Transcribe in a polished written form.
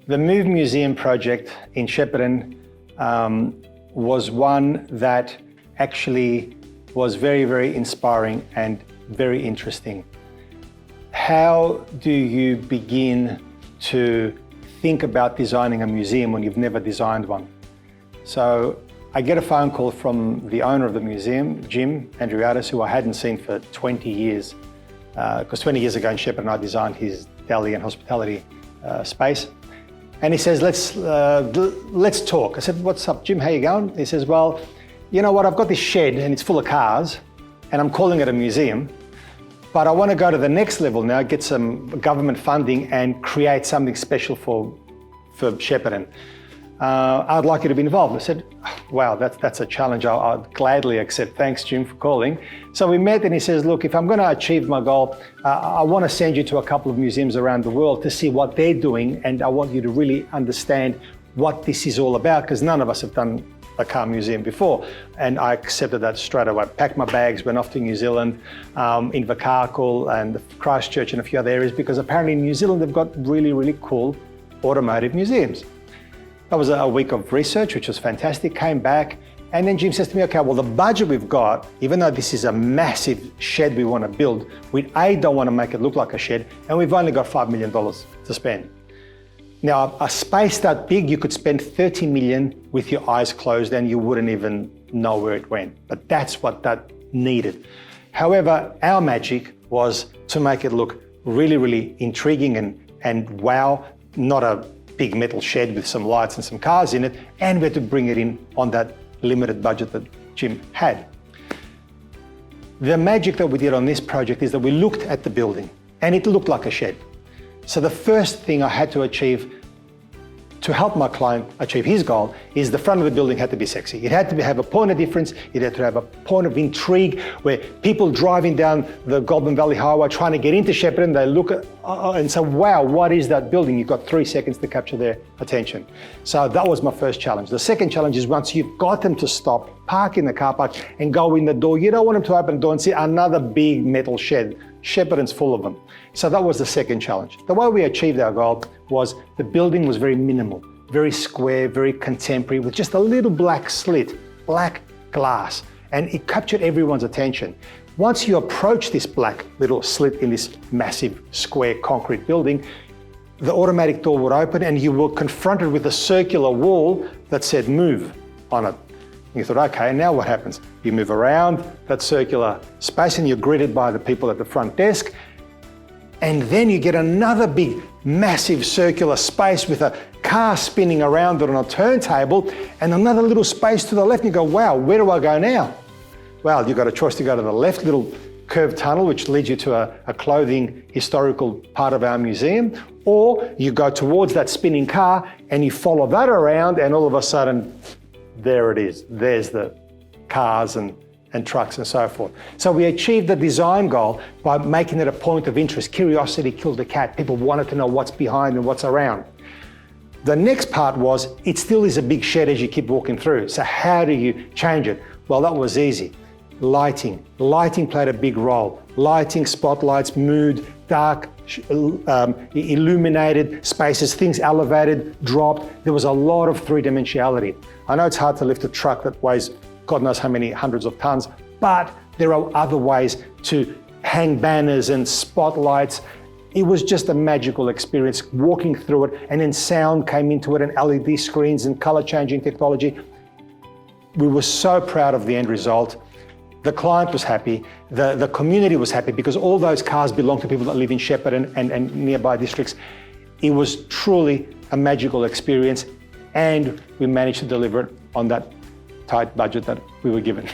The Move Museum project in Shepparton was one that actually was very, very inspiring and very interesting. How do you begin to think about designing a museum when you've never designed one? So I get a phone call from the owner of the museum, Jim Andreatis, who I hadn't seen for 20 years. Because 20 years ago in Shepparton, I designed his deli and hospitality space. And he says, let's talk. I said, what's up, Jim, how you going? He says, well, you know what, I've got this shed and it's full of cars and I'm calling it a museum, but I want to go to the next level now, get some government funding and create something special for Shepparton. I'd like you to be involved. I said, wow, that's a challenge. I'd gladly accept. Thanks, Jim, for calling. So we met and he says, look, if I'm going to achieve my goal, I want to send you to a couple of museums around the world to see what they're doing. And I want you to really understand what this is all about, because none of us have done a car museum before. And I accepted that straight away. Packed my bags, went off to New Zealand, Invercargill and Christchurch and a few other areas, because apparently in New Zealand, they've got really, really cool automotive museums. That was a week of research, which was fantastic. Came back, and then Jim says to me, okay, well, the budget we've got, even though this is a massive shed we want to build, we don't want to make it look like a shed, and we've only got $5 million to spend. Now, a space that big, you could spend 30 million with your eyes closed and you wouldn't even know where it went. But that's what that needed. However, our magic was to make it look really, really intriguing and wow, not a big metal shed with some lights and some cars in it, and we had to bring it in on that limited budget that Jim had. The magic that we did on this project is that we looked at the building and it looked like a shed. So the first thing I had to achieve to help my client achieve his goal is the front of the building had to be sexy. It had to have a point of difference. It had to have a point of intrigue where people driving down the Goulburn Valley Highway trying to get into Shepparton, they look at and say, wow, what is that building? You've got 3 seconds to capture their attention. So that was my first challenge. The second challenge is once you've got them to stop, park in the car park and go in the door, you don't want them to open the door and see another big metal shed. Shepparton's full of them. So that was the second challenge. The way we achieved our goal was the building was very minimal, very square, very contemporary, with just a little black slit, black glass, and it captured everyone's attention. Once you approach this black little slit in this massive square concrete building, the automatic door would open and you were confronted with a circular wall that said move on it. You thought, okay, now what happens? You move around that circular space and you're greeted by the people at the front desk. And then you get another big, massive circular space with a car spinning around it on a turntable and another little space to the left. And you go, wow, where do I go now? Well, you've got a choice to go to the left little curved tunnel, which leads you to a clothing historical part of our museum, or you go towards that spinning car and you follow that around and all of a sudden, there it is. There's the cars and trucks and so forth. So we achieved the design goal by making it a point of interest. Curiosity killed the cat. People wanted to know what's behind and what's around. The next part was, it still is a big shed as you keep walking through. So how do you change it? Well, that was easy. Lighting. Lighting played a big role. Lighting, spotlights, mood, dark, illuminated spaces, things elevated, dropped. There was a lot of three-dimensionality. I know it's hard to lift a truck that weighs God knows how many hundreds of tons, but there are other ways to hang banners and spotlights. It was just a magical experience walking through it, and then sound came into it and LED screens and color changing technology. We were so proud of the end result. The client was happy, the community was happy, because all those cars belong to people that live in Shepparton and nearby districts. It was truly a magical experience, and we managed to deliver it on that tight budget that we were given.